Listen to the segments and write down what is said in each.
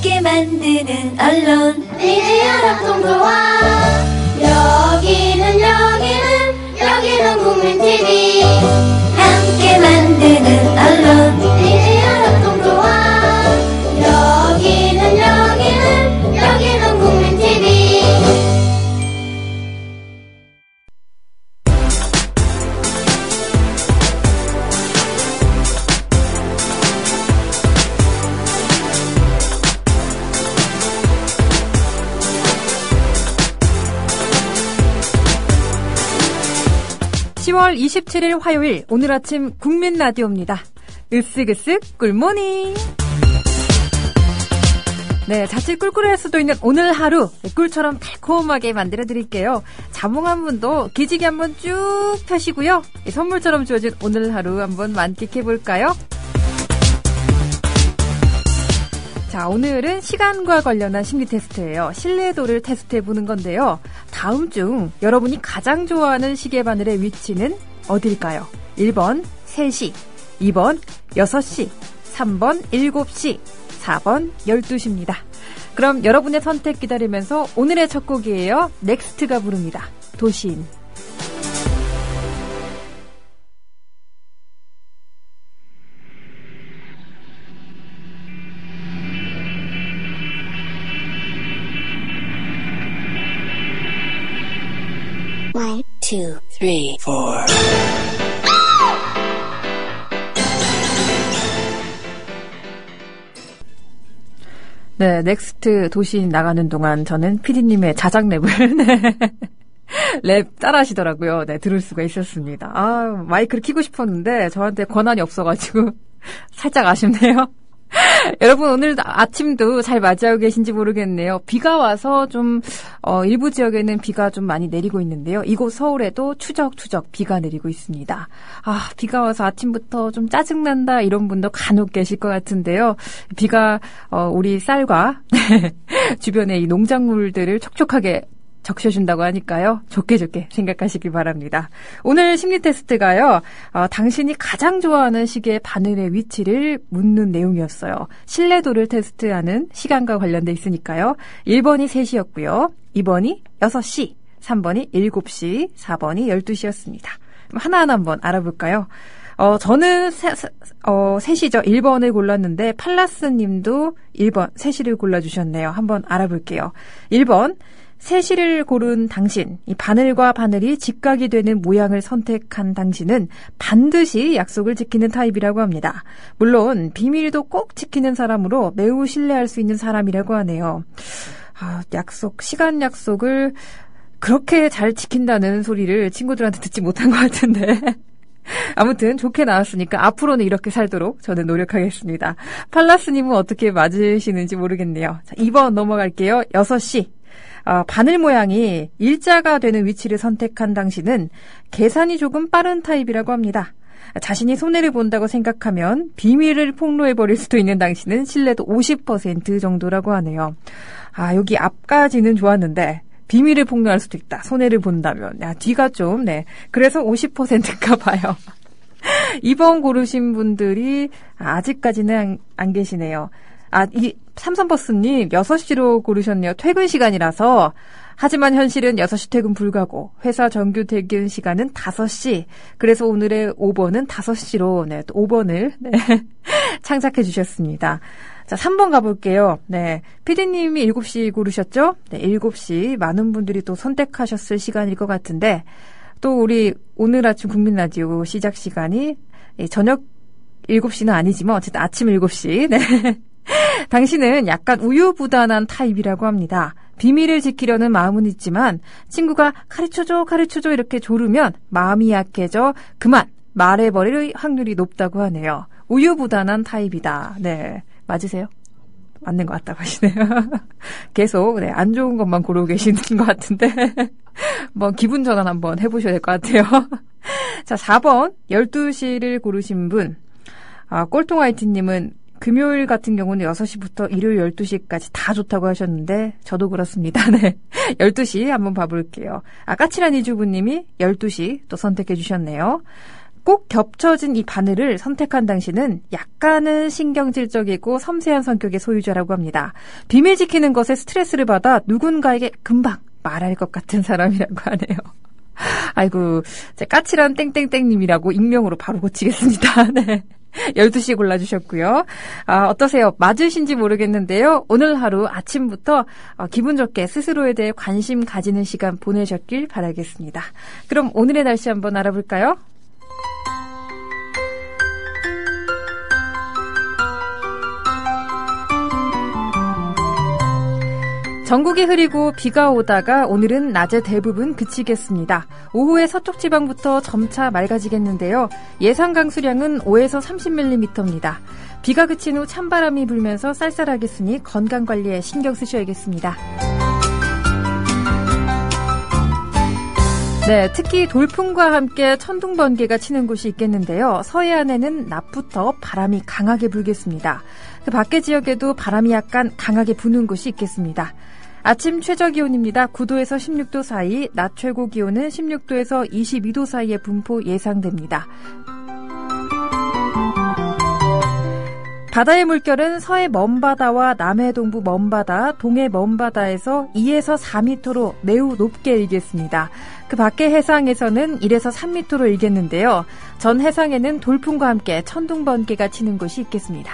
함께 만드는 언론 미디어 협동조합 여기는 국민TV 함께 만드는 언론 미디어 협동조합 여기는 국민TV 10월 27일 화요일 오늘 아침 국민 라디오입니다. 으쓱으쓱 꿀모닝. 네, 자칫 꿀꿀할 수도 있는 오늘 하루 꿀처럼 달콤하게 만들어 드릴게요. 자몽한 분도 기지개 한번 쭉 펴시고요. 선물처럼 주어진 오늘 하루 한번 만끽해 볼까요? 자, 오늘은 시간과 관련한 심리 테스트예요. 신뢰도를 테스트해 보는 건데요. 다음 중 여러분이 가장 좋아하는 시계바늘의 위치는 어딜까요? 1번 3시, 2번 6시, 3번 7시, 4번 12시입니다. 그럼 여러분의 선택 기다리면서 오늘의 첫 곡이에요. 넥스트가 부릅니다. 도시인. One, two, three, four. 네, 넥스트 도시인 나가는 동안 저는 PD님의 자작 랩을 네, 랩 따라하시더라고요. 네, 들을 수가 있었습니다. 아, 마이크를 켜고 싶었는데 저한테 권한이 없어가지고 살짝 아쉽네요. 여러분 오늘 아침도 잘 맞이하고 계신지 모르겠네요. 비가 와서 좀 일부 지역에는 비가 좀 많이 내리고 있는데요. 이곳 서울에도 추적추적 비가 내리고 있습니다. 아, 비가 와서 아침부터 좀 짜증난다 이런 분도 간혹 계실 것 같은데요. 비가 우리 쌀과 주변의 이 농작물들을 촉촉하게 적셔준다고 하니까요. 좋게 생각하시길 바랍니다. 오늘 심리 테스트가요. 당신이 가장 좋아하는 시계의 바늘의 위치를 묻는 내용이었어요. 신뢰도를 테스트하는 시간과 관련돼 있으니까요. 1번이 3시였고요. 2번이 6시, 3번이 7시, 4번이 12시였습니다. 하나하나 한번 알아볼까요? 저는 3시죠. 1번을 골랐는데 팔라스 님도 1번 3시를 골라주셨네요. 한번 알아볼게요. 1번 3시를 고른 당신, 이 바늘과 바늘이 직각이 되는 모양을 선택한 당신은 반드시 약속을 지키는 타입이라고 합니다. 물론 비밀도 꼭 지키는 사람으로 매우 신뢰할 수 있는 사람이라고 하네요. 시간 약속을 그렇게 잘 지킨다는 소리를 친구들한테 듣지 못한 것 같은데 아무튼 좋게 나왔으니까 앞으로는 이렇게 살도록 저는 노력하겠습니다. 팔라스님은 어떻게 맞으시는지 모르겠네요. 자, 2번 넘어갈게요. 6시. 바늘 모양이 일자가 되는 위치를 선택한 당신은 계산이 조금 빠른 타입이라고 합니다. 자신이 손해를 본다고 생각하면 비밀을 폭로해버릴 수도 있는 당신은 신뢰도 50% 정도라고 하네요. 여기 앞까지는 좋았는데 비밀을 폭로할 수도 있다. 손해를 본다면. 뒤가 좀, 네. 그래서 50%인가 봐요. 2번 고르신 분들이 아직까지는 안 계시네요. 이 삼선버스님 6시로 고르셨네요. 퇴근 시간이라서. 하지만 현실은 6시 퇴근 불가고 회사 정규 퇴근 시간은 5시. 그래서 오늘의 5번은 5시로 네, 또 5번을 네, 창작해 주셨습니다. 자, 3번 가볼게요. 네, PD님이 7시 고르셨죠? 네, 7시 많은 분들이 또 선택하셨을 시간일 것 같은데 또 우리 오늘 아침 국민라디오 시작 시간이 저녁 7시는 아니지만 어쨌든 아침 7시. 네. 당신은 약간 우유부단한 타입이라고 합니다. 비밀을 지키려는 마음은 있지만 친구가 가르쳐줘 이렇게 조르면 마음이 약해져 그만 말해버릴 확률이 높다고 하네요. 우유부단한 타입이다. 네, 맞으세요? 맞는 것 같다고 하시네요. 계속 네, 안 좋은 것만 고르고 계시는 것 같은데 뭐 기분 전환 한번 해보셔야 될 것 같아요. 자, 4번 12시를 고르신 분 꼴통화이트님은 금요일 같은 경우는 6시부터 일요일 12시까지 다 좋다고 하셨는데 저도 그렇습니다. 네, 12시 한번 봐볼게요. 까칠한 이주부님이 12시 또 선택해 주셨네요. 꼭 겹쳐진 이 바늘을 선택한 당신은 약간은 신경질적이고 섬세한 성격의 소유자라고 합니다. 비밀 지키는 것에 스트레스를 받아 누군가에게 금방 말할 것 같은 사람이라고 하네요. 아이고, 까칠한 땡땡땡님이라고 익명으로 바로 고치겠습니다. 네. 12시 골라주셨고요. 어떠세요? 맞으신지 모르겠는데요. 오늘 하루 아침부터 기분 좋게 스스로에 대해 관심 가지는 시간 보내셨길 바라겠습니다. 그럼 오늘의 날씨 한번 알아볼까요? 전국이 흐리고 비가 오다가 오늘은 낮에 대부분 그치겠습니다. 오후에 서쪽 지방부터 점차 맑아지겠는데요. 예상 강수량은 5에서 30mm입니다. 비가 그친 후 찬바람이 불면서 쌀쌀하겠으니 건강관리에 신경 쓰셔야겠습니다. 네, 특히 돌풍과 함께 천둥, 번개가 치는 곳이 있겠는데요. 서해안에는 낮부터 바람이 강하게 불겠습니다. 그 밖의 지역에도 바람이 약간 강하게 부는 곳이 있겠습니다. 아침 최저기온입니다. 9도에서 16도 사이, 낮 최고기온은 16도에서 22도 사이의 분포 예상됩니다. 바다의 물결은 서해 먼바다와 남해 동부 먼바다, 동해 먼바다에서 2에서 4m로 매우 높게 일겠습니다. 그 밖의 해상에서는 1에서 3m로 일겠는데요. 전 해상에는 돌풍과 함께 천둥, 번개가 치는 곳이 있겠습니다.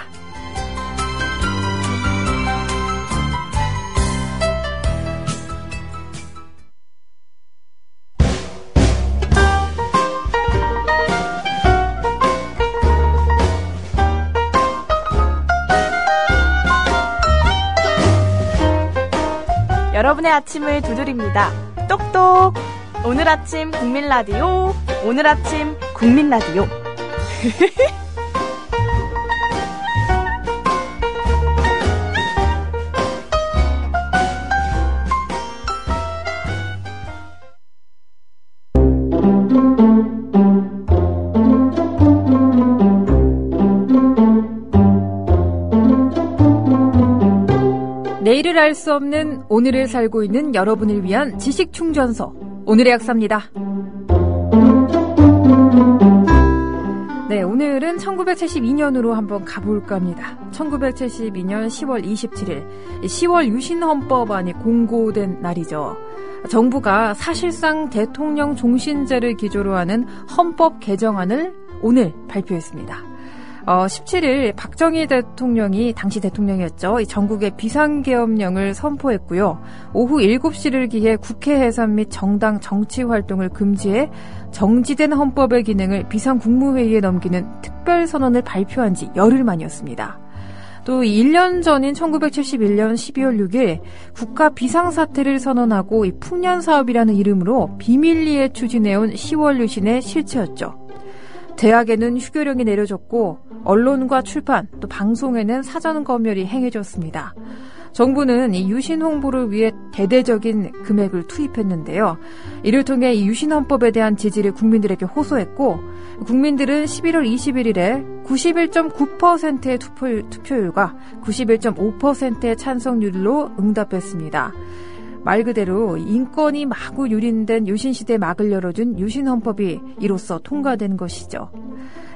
여러분의 아침을 두드립니다. 똑똑! 오늘 아침 국민라디오, 오늘 아침 국민라디오. 내일을 알 수 없는 오늘을 살고 있는 여러분을 위한 지식 충전소, 오늘의 약사입니다. 네, 오늘은 1972년으로 한번 가볼까 합니다. 1972년 10월 27일, 10월 유신헌법안이 공고된 날이죠. 정부가 사실상 대통령 종신제를 기조로 하는 헌법 개정안을 오늘 발표했습니다. 17일 박정희 대통령이 당시 대통령이었죠. 전국의 비상계엄령을 선포했고요. 오후 7시를 기해 국회 해산 및 정당 정치 활동을 금지해 정지된 헌법의 기능을 비상국무회의에 넘기는 특별선언을 발표한 지 열흘 만이었습니다. 또 1년 전인 1971년 12월 6일 국가 비상사태를 선언하고 이 풍년사업이라는 이름으로 비밀리에 추진해온 10월 유신의 실체였죠. 대학에는 휴교령이 내려졌고 언론과 출판, 또 방송에는 사전 검열이 행해졌습니다. 정부는 이 유신 홍보를 위해 대대적인 금액을 투입했는데요. 이를 통해 이 유신 헌법에 대한 지지를 국민들에게 호소했고 국민들은 11월 21일에 91.9%의 투표율과 91.5%의 찬성률로 응답했습니다. 말 그대로 인권이 마구 유린된 유신시대의 막을 열어준 유신헌법이 이로써 통과된 것이죠.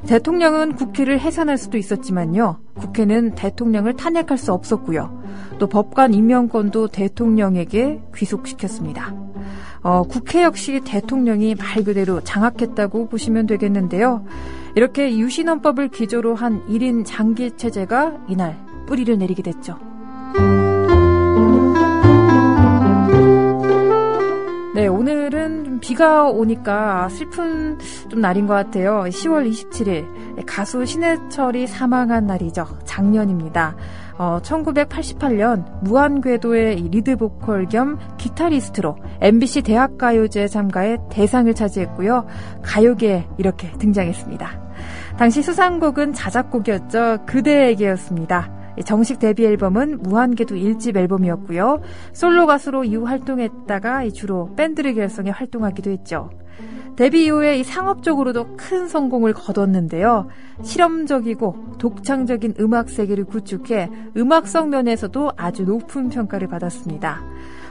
대통령은 국회를 해산할 수도 있었지만요. 국회는 대통령을 탄핵할 수 없었고요. 또 법관 임명권도 대통령에게 귀속시켰습니다. 국회 역시 대통령이 말 그대로 장악했다고 보시면 되겠는데요. 이렇게 유신헌법을 기조로 한 1인 장기체제가 이날 뿌리를 내리게 됐죠. 네, 오늘은 좀 비가 오니까 슬픈 좀 날인 것 같아요. 10월 27일 가수 신해철이 사망한 날이죠. 작년입니다. 1988년 무한궤도의 리드보컬 겸 기타리스트로 MBC 대학가요제에 참가해 대상을 차지했고요. 가요계에 이렇게 등장했습니다. 당시 수상곡은 자작곡이었죠. 그대에게였습니다. 정식 데뷔 앨범은 무한궤도 1집 앨범이었고요. 솔로 가수로 이후 활동했다가 주로 밴드를 결성해 활동하기도 했죠. 데뷔 이후에 이 상업적으로도 큰 성공을 거뒀는데요. 실험적이고 독창적인 음악 세계를 구축해 음악성 면에서도 아주 높은 평가를 받았습니다.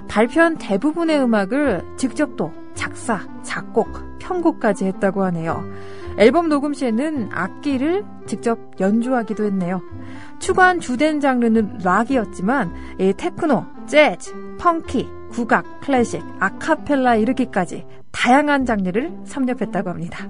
발표한 대부분의 음악을 직접 또 작사, 작곡, 편곡까지 했다고 하네요. 앨범 녹음 시에는 악기를 직접 연주하기도 했네요. 추구한 주된 장르는 락이었지만 테크노, 재즈, 펑키, 국악, 클래식, 아카펠라 이르기까지 다양한 장르를 섭렵했다고 합니다.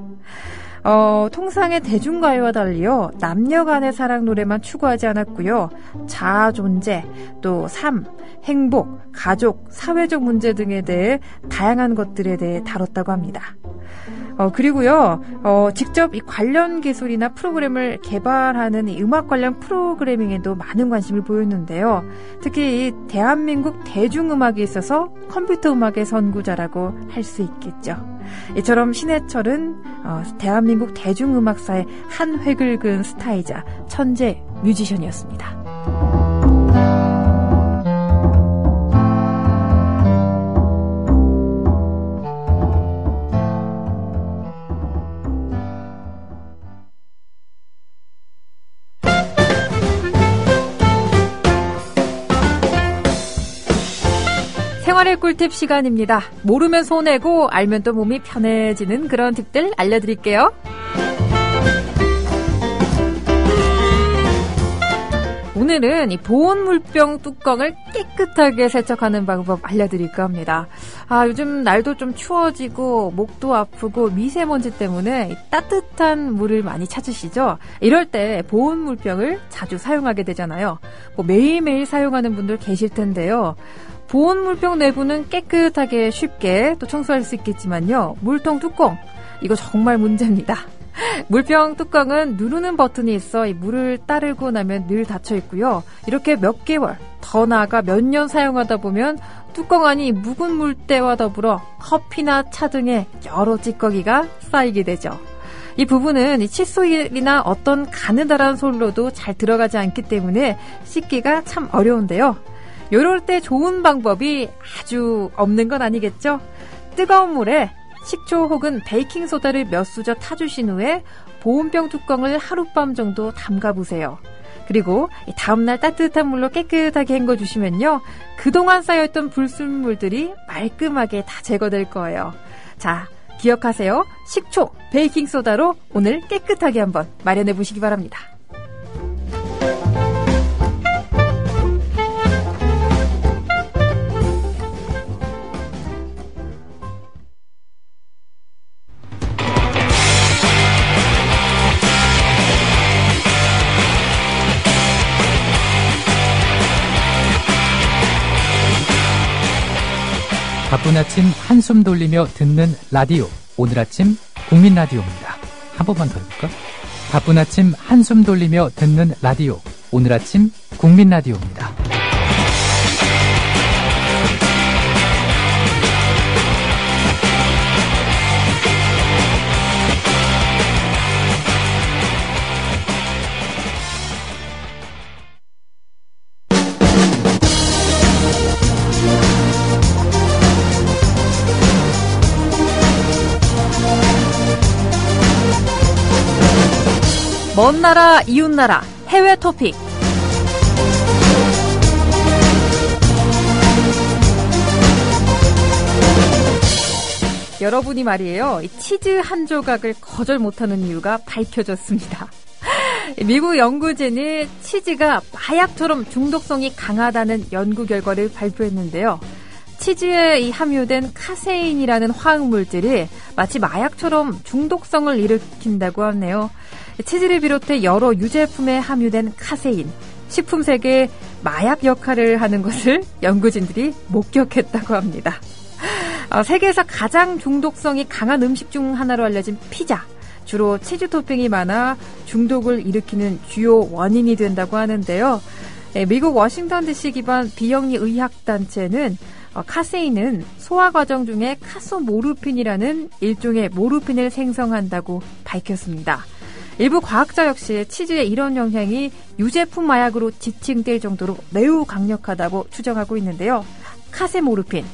통상의 대중가요와 달리요, 남녀 간의 사랑 노래만 추구하지 않았고요. 자아 존재, 또 삶, 행복, 가족, 사회적 문제 등에 대해 다양한 것들에 대해 다뤘다고 합니다. 그리고요, 직접 이 관련 기술이나 프로그램을 개발하는 이 음악 관련 프로그래밍에도 많은 관심을 보였는데요. 특히 이 대한민국 대중음악에 있어서 컴퓨터 음악의 선구자라고 할 수 있겠죠. 이처럼 신해철은 대한민국 대중음악사의 한 획을 그은 스타이자 천재 뮤지션이었습니다. 생활의 꿀팁 시간입니다. 모르면 손해고 알면 또 몸이 편해지는 그런 팁들 알려드릴게요. 오늘은 이 보온 물병 뚜껑을 깨끗하게 세척하는 방법 알려드릴까 합니다. 요즘 날도 좀 추워지고 목도 아프고 미세먼지 때문에 따뜻한 물을 많이 찾으시죠? 이럴 때 보온 물병을 자주 사용하게 되잖아요. 매일매일 사용하는 분들 계실 텐데요. 보온 물병 내부는 깨끗하게 쉽게 또 청소할 수 있겠지만요. 물통 뚜껑, 이거 정말 문제입니다. 물병 뚜껑은 누르는 버튼이 있어 이 물을 따르고 나면 늘 닫혀 있고요. 이렇게 몇 개월, 더 나아가 몇 년 사용하다 보면 뚜껑 안이 묵은 물때와 더불어 커피나 차 등의 여러 찌꺼기가 쌓이게 되죠. 이 부분은 이 칫솔이나 어떤 가느다란 솔로도 잘 들어가지 않기 때문에 씻기가 참 어려운데요. 이럴 때 좋은 방법이 아주 없는 건 아니겠죠? 뜨거운 물에 식초 혹은 베이킹소다를 몇 수저 타주신 후에 보온병 뚜껑을 하룻밤 정도 담가보세요. 그리고 다음날 따뜻한 물로 깨끗하게 헹궈주시면요. 그동안 쌓여있던 불순물들이 말끔하게 다 제거될 거예요. 자, 기억하세요. 식초, 베이킹소다로 오늘 깨끗하게 한번 마련해 보시기 바랍니다. 바쁜 아침 한숨 돌리며 듣는 라디오. 오늘 아침 국민 라디오입니다. 한 번만 더 해볼까? 바쁜 아침 한숨 돌리며 듣는 라디오. 오늘 아침 국민 라디오입니다. 먼 나라, 이웃 나라, 해외 토픽. 여러분이 말이에요. 치즈 한 조각을 거절 못하는 이유가 밝혀졌습니다. 미국 연구진이 치즈가 마약처럼 중독성이 강하다는 연구 결과를 발표했는데요. 치즈에 함유된 카세인이라는 화학물질이 마치 마약처럼 중독성을 일으킨다고 하네요. 치즈를 비롯해 여러 유제품에 함유된 카세인, 식품 세계에 마약 역할을 하는 것을 연구진들이 목격했다고 합니다. 세계에서 가장 중독성이 강한 음식 중 하나로 알려진 피자. 주로 치즈 토핑이 많아 중독을 일으키는 주요 원인이 된다고 하는데요. 미국 워싱턴 DC 기반 비영리 의학단체는 카세인은 소화 과정 중에 카소모르핀이라는 일종의 모르핀을 생성한다고 밝혔습니다. 일부 과학자 역시 치즈의 이런 영향이 유제품 마약으로 지칭될 정도로 매우 강력하다고 추정하고 있는데요. 카세모르핀,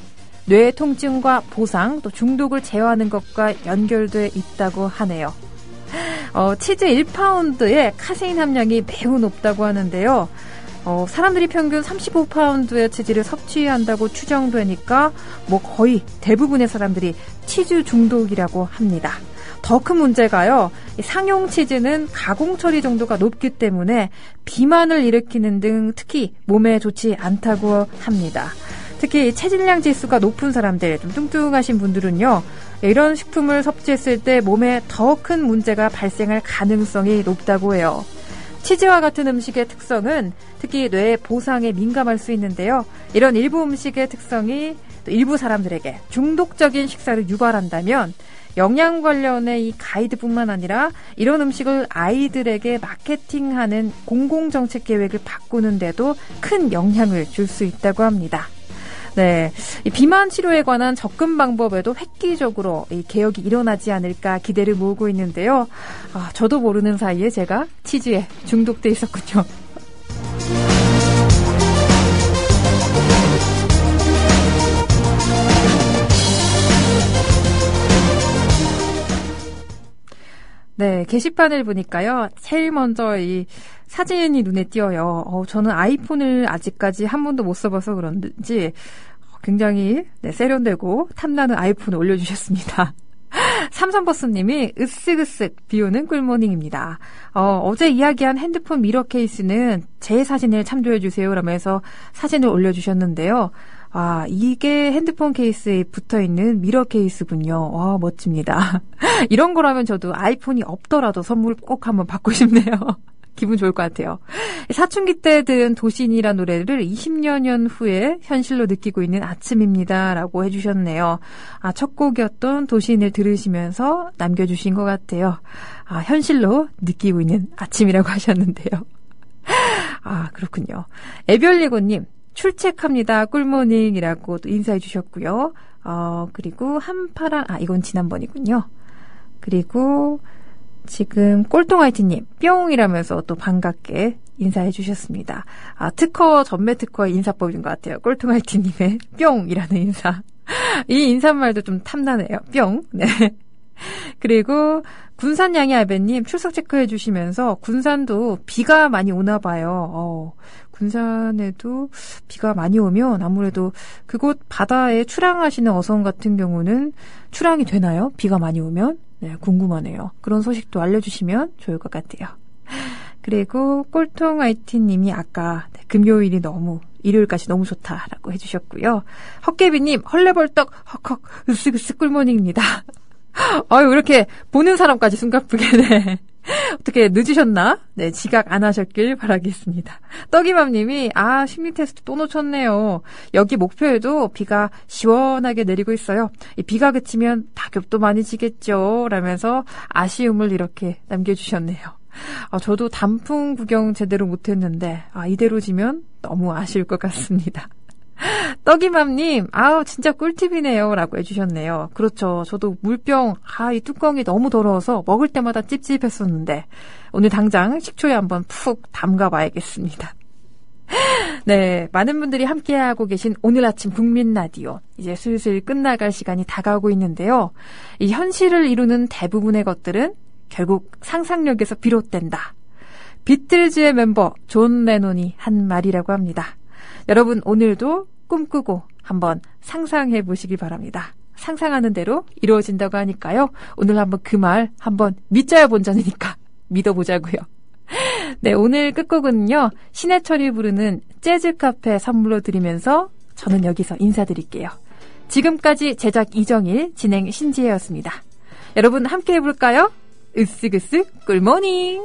뇌 통증과 보상, 또 중독을 제어하는 것과 연결돼 있다고 하네요. 치즈 1파운드의 카세인 함량이 매우 높다고 하는데요. 사람들이 평균 35파운드의 치즈를 섭취한다고 추정되니까 거의 대부분의 사람들이 치즈 중독이라고 합니다. 더 큰 문제가요. 이 상용 치즈는 가공 처리 정도가 높기 때문에 비만을 일으키는 등 특히 몸에 좋지 않다고 합니다. 특히 체질량 지수가 높은 사람들, 좀 뚱뚱하신 분들은요. 이런 식품을 섭취했을 때 몸에 더 큰 문제가 발생할 가능성이 높다고 해요. 치즈와 같은 음식의 특성은 특히 뇌 보상에 민감할 수 있는데요. 이런 일부 음식의 특성이 또 일부 사람들에게 중독적인 식사를 유발한다면 영양 관련의 이 가이드뿐만 아니라 이런 음식을 아이들에게 마케팅하는 공공정책 계획을 바꾸는데도 큰 영향을 줄 수 있다고 합니다. 네, 이 비만 치료에 관한 접근 방법에도 획기적으로 이 개혁이 일어나지 않을까 기대를 모으고 있는데요. 저도 모르는 사이에 제가 치즈에 중독돼 있었군요. 네, 게시판을 보니까요. 제일 먼저 이 사진이 눈에 띄어요. 저는 아이폰을 아직까지 한 번도 못 써봐서 그런지 굉장히 세련되고 탐나는 아이폰을 올려주셨습니다. 삼선버스님이 으쓱으쓱 비오는 꿀모닝입니다. 어제 이야기한 핸드폰 미러 케이스는 제 사진을 참조해주세요 라면서 사진을 올려주셨는데요. 이게 핸드폰 케이스에 붙어있는 미러 케이스군요. 와, 멋집니다. 이런 거라면 저도 아이폰이 없더라도 선물 꼭 한번 받고 싶네요. 기분 좋을 것 같아요. 사춘기 때 들은 도신이라는 노래를 20여 후에 현실로 느끼고 있는 아침입니다. 라고 해주셨네요. 첫 곡이었던 도신을 들으시면서 남겨주신 것 같아요. 현실로 느끼고 있는 아침이라고 하셨는데요. 그렇군요. 에별리고님, 출첵합니다. 꿀모닝이라고 또 인사해 주셨고요. 그리고 이건 지난번이군요. 그리고 지금 꼴통아이티님 뿅이라면서 또 반갑게 인사해 주셨습니다. 특허 전매 특허의 인사법인 것 같아요. 꼴통아이티님의 뿅이라는 인사. 이 인사말도 좀 탐나네요. 뿅. 네. 그리고 군산양이 아베님 출석 체크해 주시면서 군산도 비가 많이 오나 봐요. 군산에도 비가 많이 오면 아무래도 그곳 바다에 출항하시는 어선 같은 경우는 출항이 되나요? 비가 많이 오면? 네, 궁금하네요. 그런 소식도 알려주시면 좋을 것 같아요. 그리고 꼴통 아이티님이 아까 금요일이 일요일까지 너무 좋다라고 해주셨고요. 헛개비님 헐레벌떡 헉헉 으쓱으쓱 꿀모닝입니다. 이렇게 보는 사람까지 숨가쁘게 네. 어떻게 늦으셨나? 네, 지각 안 하셨길 바라겠습니다. 떡이맘님이 심리 테스트 또 놓쳤네요. 여기 목표에도 비가 시원하게 내리고 있어요. 이 비가 그치면 낙엽도 많이 지겠죠. 라면서 아쉬움을 이렇게 남겨주셨네요. 저도 단풍 구경 제대로 못했는데 이대로 지면 너무 아쉬울 것 같습니다. 떡이맘님, 진짜 꿀팁이네요. 라고 해주셨네요. 그렇죠. 저도 물병, 이 뚜껑이 너무 더러워서 먹을 때마다 찝찝했었는데, 오늘 당장 식초에 한번 푹 담가봐야겠습니다. 네, 많은 분들이 함께하고 계신 오늘 아침 국민 라디오. 이제 슬슬 끝나갈 시간이 다가오고 있는데요. 이 현실을 이루는 대부분의 것들은 결국 상상력에서 비롯된다. 비틀즈의 멤버 존 레논이 한 말이라고 합니다. 여러분 오늘도 꿈꾸고 한번 상상해 보시기 바랍니다. 상상하는 대로 이루어진다고 하니까요. 오늘 한번 그 말 한번 믿자야 본전이니까 믿어보자고요. 네, 오늘 끝곡은요. 신해철이 부르는 재즈카페 선물로 드리면서 저는 여기서 인사드릴게요. 지금까지 제작 이정일, 진행 신지혜였습니다. 여러분 함께 해볼까요? 으쓱으쓱 꿀모닝.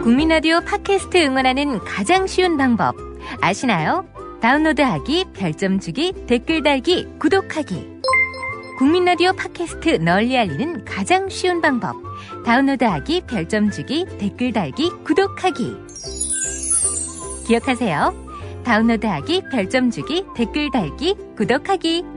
국민라디오 팟캐스트 응원하는 가장 쉬운 방법 아시나요? 다운로드하기, 별점 주기, 댓글 달기, 구독하기. 국민라디오 팟캐스트 널리 알리는 가장 쉬운 방법 다운로드하기, 별점 주기, 댓글 달기, 구독하기. 기억하세요. 다운로드하기, 별점 주기, 댓글 달기, 구독하기.